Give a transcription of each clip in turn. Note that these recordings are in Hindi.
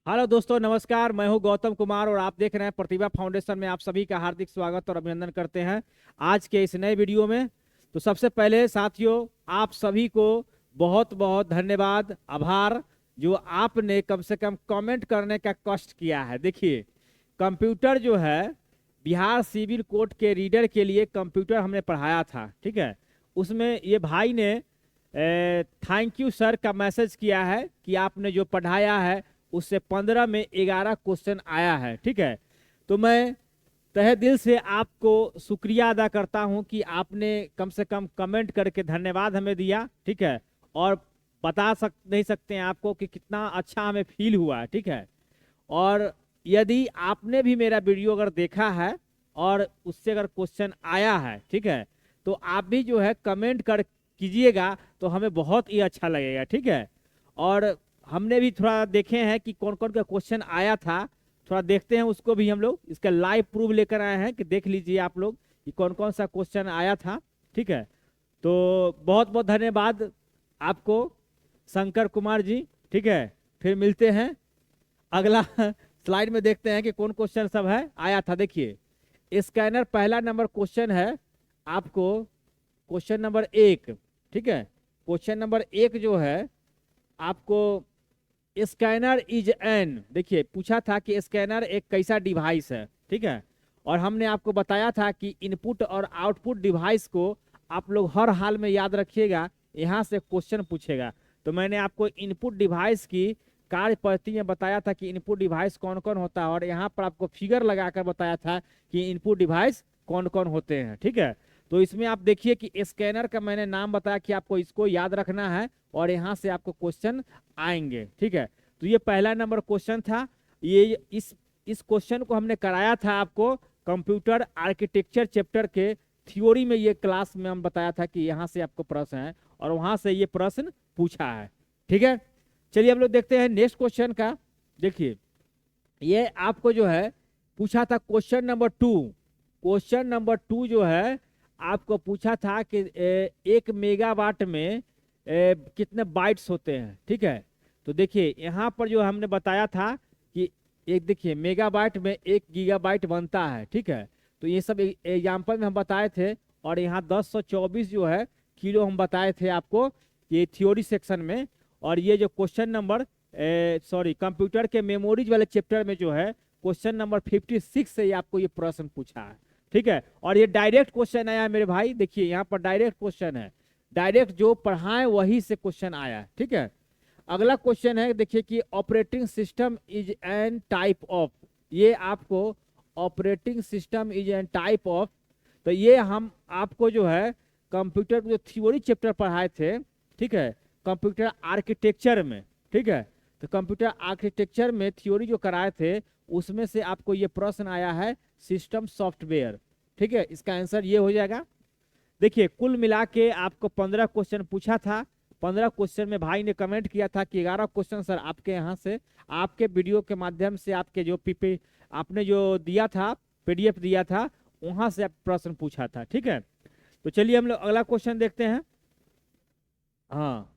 हेलो दोस्तों, नमस्कार। मैं हूं गौतम कुमार और आप देख रहे हैं प्रतिभा फाउंडेशन में। आप सभी का हार्दिक स्वागत और अभिनंदन करते हैं आज के इस नए वीडियो में। तो सबसे पहले साथियों, आप सभी को बहुत बहुत धन्यवाद, आभार, जो आपने कम से कम कमेंट करने का कष्ट किया है। देखिए, कंप्यूटर जो है, बिहार सिविल कोड के रीडर के लिए कंप्यूटर हमने पढ़ाया था, ठीक है। उसमें ये भाई ने थैंक यू सर का मैसेज किया है कि आपने जो पढ़ाया है उससे 15 में 11 क्वेश्चन आया है, ठीक है। तो मैं तहे दिल से आपको शुक्रिया अदा करता हूं कि आपने कम से कम कमेंट करके धन्यवाद हमें दिया, ठीक है। और नहीं सकते हैं आपको कि कितना अच्छा हमें फील हुआ है, ठीक है। और यदि आपने भी मेरा वीडियो अगर देखा है और उससे अगर क्वेश्चन आया है, ठीक है, तो आप भी जो है कमेंट कर कीजिएगा तो हमें बहुत ही अच्छा लगेगा, ठीक है। और हमने भी थोड़ा देखे हैं कि कौन कौन का क्वेश्चन आया था, थोड़ा देखते हैं उसको भी। हम लोग इसका लाइव प्रूफ लेकर आए हैं कि देख लीजिए आप लोग कि कौन कौन सा क्वेश्चन आया था, ठीक है। तो बहुत बहुत धन्यवाद आपको शंकर कुमार जी, ठीक है। फिर मिलते हैं अगला स्लाइड में, देखते हैं कि कौन क्वेश्चन सब है आया था। देखिए, स्कैनर पहला नंबर क्वेश्चन है आपको, क्वेश्चन नंबर 1, ठीक है। क्वेश्चन नंबर 1 जो है आपको, स्कैनर इज एन, देखिए पूछा था कि स्कैनर एक कैसा डिवाइस है, ठीक है। और हमने आपको बताया था कि इनपुट और आउटपुट डिवाइस को आप लोग हर हाल में याद रखिएगा, यहाँ से क्वेश्चन पूछेगा। तो मैंने आपको इनपुट डिवाइस की कार्य पद्धति में बताया था कि इनपुट डिवाइस कौन कौन होता है, और यहाँ पर आपको फिगर लगाकर बताया था कि इनपुट डिवाइस कौन कौन होते हैं, ठीक है। तो इसमें आप देखिए कि स्कैनर का मैंने नाम बताया कि आपको इसको याद रखना है और यहाँ से आपको क्वेश्चन आएंगे, ठीक है। तो ये पहला नंबर क्वेश्चन था। ये इस क्वेश्चन को हमने कराया था आपको कंप्यूटर आर्किटेक्चर चैप्टर के थ्योरी में। ये क्लास में हम बताया था कि यहाँ से आपको प्रश्न है और वहां से ये प्रश्न पूछा है, ठीक है। चलिए हम लोग देखते हैं नेक्स्ट क्वेश्चन का। देखिए, ये आपको जो है पूछा था क्वेश्चन नंबर 2। क्वेश्चन नंबर 2 जो है आपको पूछा था कि 1 मेगावाट में कितने बाइट्स होते हैं, ठीक है। तो देखिए यहाँ पर जो हमने बताया था कि एक, देखिए मेगाबाइट में 1 गीगाबाइट बनता है, ठीक है। तो ये सब एग्जाम्पल में हम बताए थे। और यहाँ 1024 जो है किलो हम बताए थे आपको ये थ्योरी सेक्शन में। और ये जो क्वेश्चन नंबर कंप्यूटर के मेमोरीज वाले चैप्टर में जो है क्वेश्चन नंबर 56 से आपको ये प्रश्न पूछा है, ठीक है। और ये डायरेक्ट क्वेश्चन आया है मेरे भाई, देखिए यहाँ पर डायरेक्ट क्वेश्चन है, डायरेक्ट जो पढ़ाए वही से क्वेश्चन आया है, ठीक है। अगला क्वेश्चन है, देखिए कि operating system is an type of, ये आपको operating system is an type of, तो ये हम आपको जो है कंप्यूटर जो थ्योरी चैप्टर पढ़ाए थे, ठीक है, कंप्यूटर आर्किटेक्चर में, ठीक है। तो कंप्यूटर आर्किटेक्चर में थ्योरी जो कराए थे उसमें से आपको ये प्रश्न आया है सिस्टम सॉफ्टवेयर, ठीक है। इसका आंसर ये हो जाएगा। देखिए कुल मिला के आपको 15 क्वेश्चन पूछा था। 15 क्वेश्चन में भाई ने कमेंट किया था कि 11 क्वेश्चन सर आपके यहाँ से, आपके वीडियो के माध्यम से, आपके जो पीपी आपने जो दिया था, पीडीएफ दिया था, वहां से आप प्रश्न पूछा था, ठीक है। तो चलिए हम लोग अगला क्वेश्चन देखते हैं। हाँ,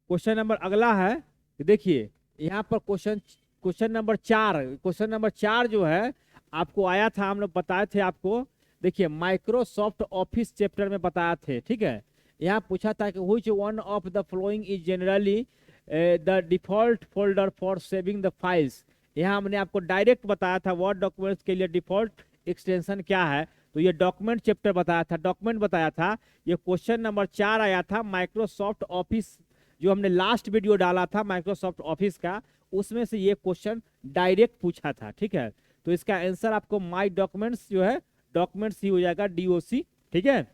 क्वेश्चन नंबर अगला है कि देखिए यहाँ पर क्वेश्चन नंबर 4, क्वेश्चन नंबर 4 जो है आपको आया था, हम लोग बताए थे आपको। देखिए माइक्रोसॉफ्ट ऑफिस चैप्टर में बताया थे, ठीक है। यहाँ पूछा था कि which one of the following is generally the default folder for saving the files. यहाँ हमने आपको डायरेक्ट बताया था वर्ड डॉक्यूमेंट्स के लिए डिफॉल्ट एक्सटेंशन क्या है। तो ये डॉक्यूमेंट चैप्टर बताया था, डॉक्यूमेंट बताया था। ये क्वेश्चन नंबर 4 आया था माइक्रोसॉफ्ट ऑफिस, जो हमने लास्ट वीडियो डाला था माइक्रोसॉफ्ट ऑफिस का, उसमें से ये क्वेश्चन डायरेक्ट पूछा था, ठीक है। तो इसका आंसर आपको माई डॉक्यूमेंट्स जो है, डॉक्यूमेंट्स ही हो जाएगा, डीओसी, ठीक है।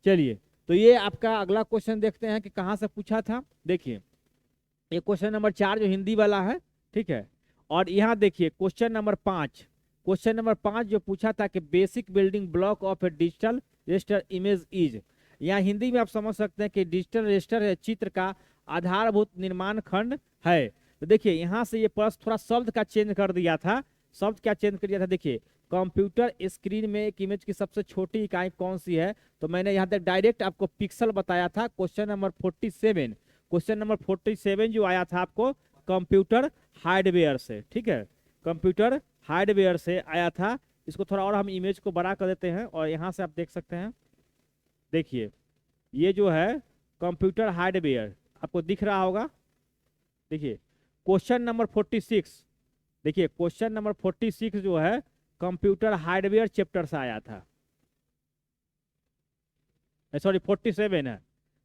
चलिए, तो ये आपका अगला क्वेश्चन देखते हैं कि कहाँ से पूछा था। देखिए ये क्वेश्चन नंबर 4 जो हिंदी वाला है, ठीक है। और यहाँ देखिए क्वेश्चन नंबर 5, क्वेश्चन नंबर 5 जो पूछा था कि basic building block of A digital register image is. यहाँ हिंदी में आप समझ सकते हैं कि डिजिटल रजिस्टर है चित्र का आधारभूत निर्माण खंड है। तो देखिए यहाँ से ये प्रश्न थोड़ा शब्द का चेंज कर दिया था। शब्द क्या चेंज कर दिया था, देखिए कंप्यूटर स्क्रीन में एक इमेज की सबसे छोटी इकाई कौन सी है। तो मैंने यहाँ तक डायरेक्ट आपको पिक्सल बताया था। क्वेश्चन नंबर 47, क्वेश्चन नंबर 47 जो आया था आपको कंप्यूटर हार्डवेयर से, ठीक है, कंप्यूटर हार्डवेयर से आया था। इसको थोड़ा और हम इमेज को बड़ा कर देते हैं और यहाँ से आप देख सकते हैं। देखिए ये जो है कंप्यूटर हार्डवेयर आपको दिख रहा होगा। देखिए क्वेश्चन नंबर 46, देखिए क्वेश्चन नंबर 46 जो है कंप्यूटर हार्डवेयर चैप्टर से आया था, सॉरी 47 है।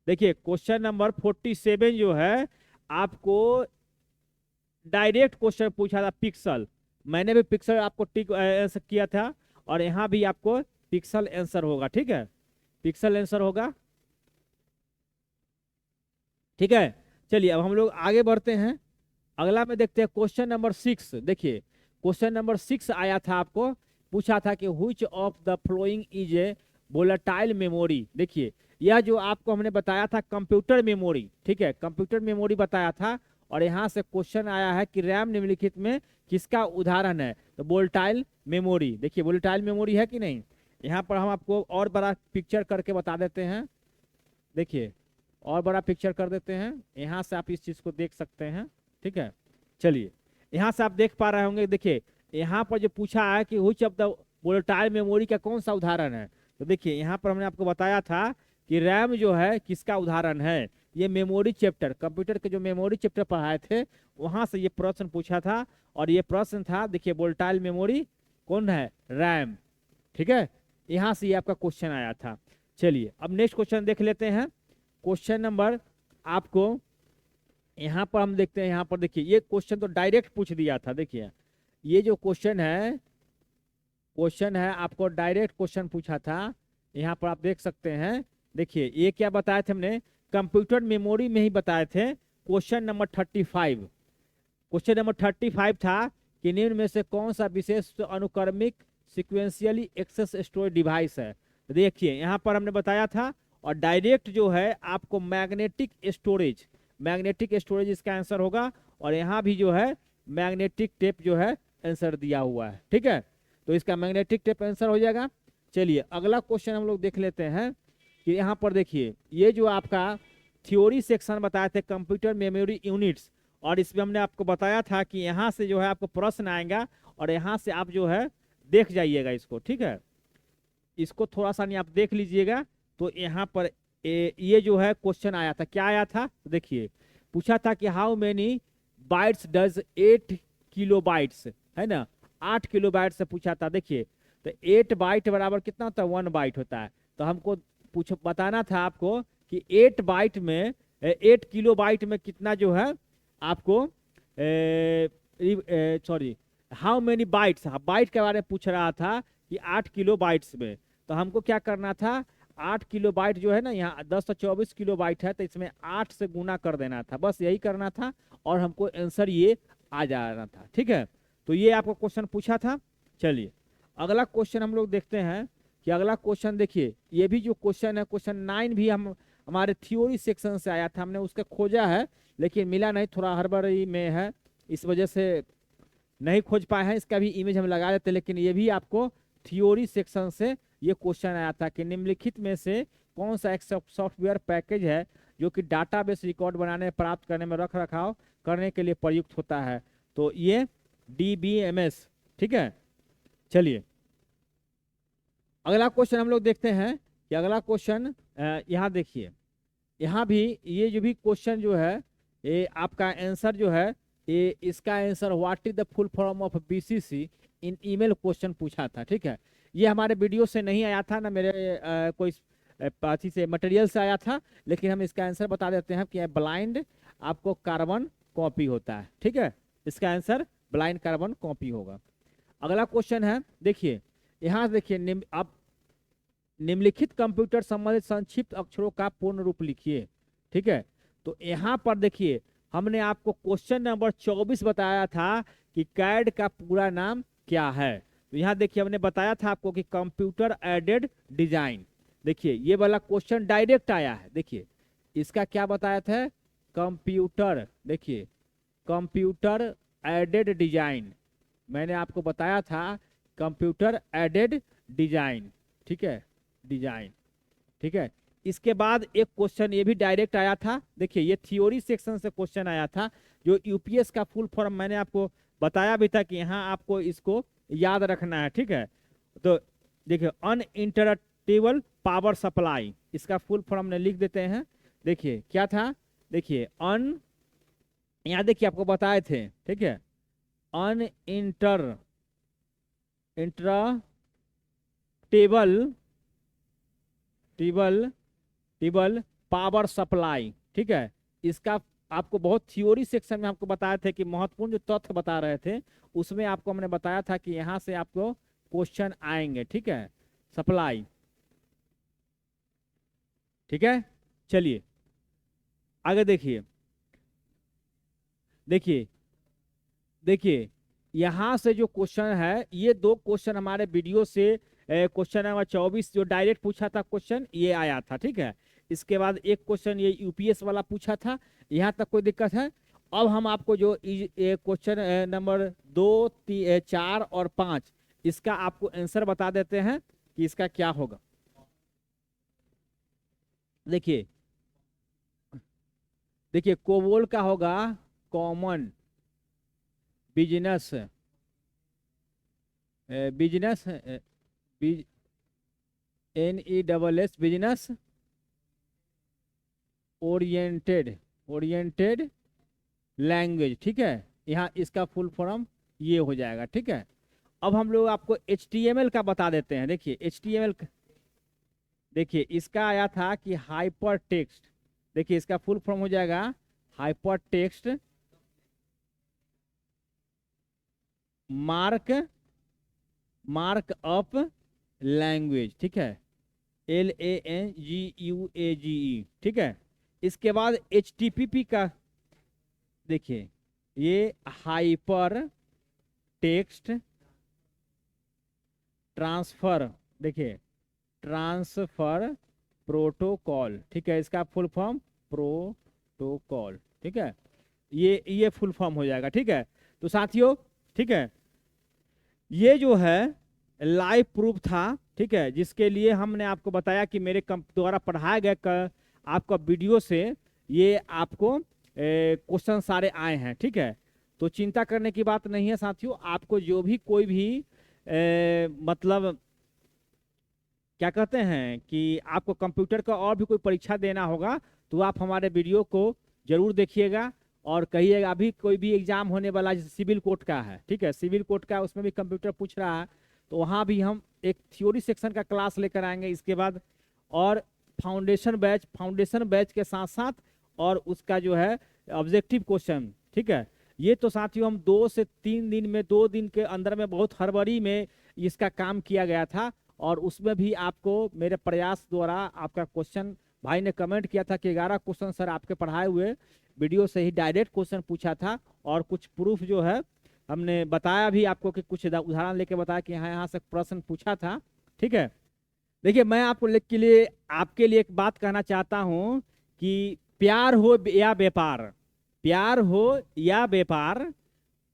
देखिए क्वेश्चन नंबर 47 जो है आपको डायरेक्ट क्वेश्चन पूछा था पिक्सल, मैंने भी पिक्सल आपको टिक आंसर किया था और यहाँ भी आपको पिक्सल आंसर होगा, ठीक है, पिक्सल आंसर होगा, ठीक है। चलिए अब हम लोग आगे बढ़ते हैं, अगला में देखते हैं क्वेश्चन नंबर 6। देखिए क्वेश्चन नंबर 6 आया था, आपको पूछा था कि which of the following is a volatile memory. देखिए यह जो आपको हमने बताया था कंप्यूटर मेमोरी, ठीक है, कंप्यूटर मेमोरी बताया था और यहाँ से क्वेश्चन आया है कि रैम निम्नलिखित में किसका उदाहरण है, तो वोलेटाइल मेमोरी। देखिए वोलेटाइल मेमोरी है कि नहीं, यहाँ पर हम आपको और बड़ा पिक्चर करके बता देते हैं। देखिए और बड़ा पिक्चर कर देते हैं, यहाँ से आप इस चीज को देख सकते हैं, ठीक है। चलिए यहाँ से आप देख पा रहे होंगे, देखिए यहाँ पर जो पूछा है कि which of the volatile memory का कौन सा उदाहरण है, तो देखिए यहाँ पर हमने आपको बताया था कि रैम जो है किसका उदाहरण है। ये मेमोरी चैप्टर, कंप्यूटर के जो मेमोरी चैप्टर पढ़ाए थे वहां से ये प्रश्न पूछा था और ये प्रश्न था, देखिए वोलेटाइल मेमोरी कौन है, रैम, ठीक है, यहाँ से ये आपका क्वेश्चन आया था। चलिए अब नेक्स्ट क्वेश्चन देख लेते हैं। क्वेश्चन नंबर आपको यहाँ पर हम देखते हैं, यहाँ पर देखिए ये क्वेश्चन तो डायरेक्ट पूछ दिया था। देखिए ये जो क्वेश्चन है आपको डायरेक्ट क्वेश्चन पूछा था, यहाँ पर आप देख सकते हैं। देखिए ये क्या बताए थे हमने, कंप्यूटर मेमोरी में ही बताए थे। क्वेश्चन नंबर 35, क्वेश्चन नंबर 35 था कि निम्न में से कौन सा विशेष अनुक्रमिक सिक्वेंशियली एक्सेस स्टोरेज डिवाइस है। देखिए यहाँ पर हमने बताया था और डायरेक्ट जो है आपको मैग्नेटिक स्टोरेज इसका आंसर होगा और यहाँ भी जो है मैग्नेटिक टेप जो है आंसर दिया हुआ है, ठीक है, तो इसका मैग्नेटिक टेप आंसर हो जाएगा। चलिए अगला क्वेश्चन हम लोग देख लेते हैं कि यहाँ पर देखिए ये जो आपका थ्योरी सेक्शन बताए थे कंप्यूटर मेमोरी यूनिट्स, और इसमें हमने आपको बताया था कि यहाँ से जो है आपको प्रश्न आएगा और यहाँ से आप जो है देख जाइएगा इसको, ठीक है, इसको थोड़ा सा नहीं आप देख लीजिएगा। तो यहाँ पर ये जो है क्वेश्चन आया था, क्या आया था, देखिए पूछा था कि how many bytes does 8 kilo bytes, है ना, 8 किलो बाइट से पूछा था। देखिए तो 8 बाइट बराबर कितना होता है, 1 बाइट होता है। तो हमको बताना था आपको कि 8 बाइट में 8 किलो बाइट में कितना जो है आपको sorry how many bytes, byte के बारे में पूछ रहा था कि 8 किलो बाइट्स में। तो हमको क्या करना था, 8 किलो बाइट जो है ना, यहाँ 10 तो 24 किलो बाइट है, तो इसमें 8 से गुना कर देना था, बस यही करना था और हमको आंसर ये आ जाना था, ठीक है। तो ये आपको क्वेश्चन पूछा था। चलिए अगला क्वेश्चन हम लोग देखते हैं कि अगला क्वेश्चन देखिए ये भी जो क्वेश्चन है, क्वेश्चन 9 भी हम हमारे थ्योरी सेक्शन से आया था, हमने उसका खोजा है लेकिन मिला नहीं, थोड़ा हड़बड़ी में है, इस वजह से नहीं खोज पाए हैं। इसका भी इमेज हम लगा देते, लेकिन ये भी आपको थ्योरी सेक्शन से ये क्वेश्चन आया था कि निम्नलिखित में से कौन सा एक सॉफ्टवेयर पैकेज है जो कि डाटाबेस रिकॉर्ड बनाने, प्राप्त करने में, रख रखाव करने के लिए प्रयुक्त होता है। तो ये DBMS, ठीक है। चलिए अगला क्वेश्चन हम लोग देखते हैं कि अगला क्वेश्चन यहाँ देखिए, यहाँ भी ये जो भी क्वेश्चन जो है ये आपका आंसर जो है ये इसका answer what is the full form of BCC in email question पूछा था, ठीक है। ये हमारे वीडियो से नहीं आया था ना, मेरे कोई पार्टी से मटेरियल से आया था, लेकिन हम इसका आंसर बता देते हैं कि ब्लाइंड आपको कार्बन कॉपी होता है, ठीक है, इसका आंसर ब्लाइंड कार्बन कॉपी होगा। अगला क्वेश्चन है, देखिए यहाँ देखिए आप निम्नलिखित कंप्यूटर संबंधित संक्षिप्त अक्षरों का पूर्ण रूप लिखिए, ठीक है। तो यहाँ पर देखिए हमने आपको क्वेश्चन नंबर 24 बताया था कि कैड का पूरा नाम क्या है। तो यहाँ देखिए हमने बताया था आपको कि कंप्यूटर एडेड डिजाइन, देखिए ये वाला क्वेश्चन डायरेक्ट आया है। देखिए इसका क्या बताया था, कंप्यूटर, देखिए कंप्यूटर एडेड डिजाइन, मैंने आपको बताया था कंप्यूटर एडेड डिजाइन, ठीक है, डिजाइन, ठीक है, इसके बाद एक क्वेश्चन ये भी डायरेक्ट आया था, देखिए ये थ्योरी सेक्शन से क्वेश्चन आया था, जो यूपीएस का फुल फॉर्म मैंने आपको बताया भी था कि यहाँ आपको इसको याद रखना है, ठीक है। तो देखिए अनइंटरप्टेबल पावर सप्लाई, इसका फुल फॉर्म हमने लिख देते हैं। देखिए क्या था, देखिए यहाँ देखिए आपको बताए थे, ठीक है, इंटरप्टेबल टेबल पावर सप्लाई, ठीक है। इसका आपको बहुत थ्योरी सेक्शन में आपको बताया थे कि महत्वपूर्ण जो तथ्य बता रहे थे उसमें आपको हमने बताया था कि यहां से आपको क्वेश्चन आएंगे, ठीक है, सप्लाई, ठीक है। चलिए आगे देखिए, देखिए देखिए यहां से जो क्वेश्चन है, ये दो क्वेश्चन हमारे वीडियो से क्वेश्चन नंबर 24 जो डायरेक्ट पूछा था क्वेश्चन ये आया था, ठीक है। इसके बाद एक क्वेश्चन ये यूपीएस वाला पूछा था, यहाँ तक कोई दिक्कत है। अब हम आपको जो क्वेश्चन नंबर 2, 4 और 5 इसका आपको आंसर बता देते हैं कि इसका क्या होगा। देखिए देखिए कोबोल का होगा common business NESS business oriented language, ठीक है। यहाँ इसका फुल फॉर्म ये हो जाएगा, ठीक है। अब हम लोग आपको HTML का बता देते हैं। देखिए HTML, देखिए इसका आया था कि हाइपर टेक्स्ट, देखिए इसका फुल फॉर्म हो जाएगा hyper text mark up language, ठीक है, LANGUAGE, ठीक है। इसके बाद HTTP का, देखिए ये हाइपर टेक्स्ट ट्रांसफर, देखिए ट्रांसफर प्रोटोकॉल, ठीक है, इसका फुल फॉर्म प्रोटोकॉल, ठीक है, ये फुल फॉर्म हो जाएगा, ठीक है। तो साथियों, ठीक है, ये जो है लाइव प्रूफ था, ठीक है, जिसके लिए हमने आपको बताया कि मेरे द्वारा पढ़ाए गए आपका वीडियो से ये आपको क्वेश्चन सारे आए हैं, ठीक है। तो चिंता करने की बात नहीं है साथियों, आपको जो भी कोई भी मतलब क्या कहते हैं कि आपको कंप्यूटर का और भी कोई परीक्षा देना होगा तो आप हमारे वीडियो को जरूर देखिएगा और कहिएगा। अभी कोई भी एग्जाम होने वाला जैसे सिविल कोर्ट का है, ठीक है, सिविल कोर्ट का उसमें भी कंप्यूटर पूछ रहा है, तो वहाँ भी हम एक थ्योरी सेक्शन का क्लास लेकर आएंगे इसके बाद, और फाउंडेशन बैच के साथ साथ और उसका जो है ऑब्जेक्टिव क्वेश्चन, ठीक है। ये तो साथियों हम 2 से 3 दिन में, 2 दिन के अंदर में बहुत हड़बड़ी में इसका काम किया गया था, और उसमें भी आपको मेरे प्रयास द्वारा आपका क्वेश्चन, भाई ने कमेंट किया था कि 11 क्वेश्चन सर आपके पढ़ाए हुए वीडियो से ही डायरेक्ट क्वेश्चन पूछा था, और कुछ प्रूफ जो है हमने बताया भी आपको कि कुछ उदाहरण लेके बताया कि यहाँ से प्रश्न पूछा था, ठीक है। देखिए मैं आपको आपके लिए एक बात कहना चाहता हूँ कि प्यार हो या व्यापार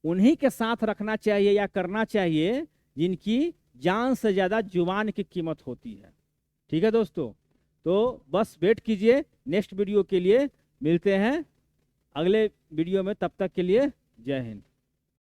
उन्हीं के साथ रखना चाहिए या करना चाहिए जिनकी जान से ज्यादा जुबान की कीमत होती है, ठीक है दोस्तों। तो बस वेट कीजिए, नेक्स्ट वीडियो के लिए मिलते हैं अगले वीडियो में, तब तक के लिए जय हिंद।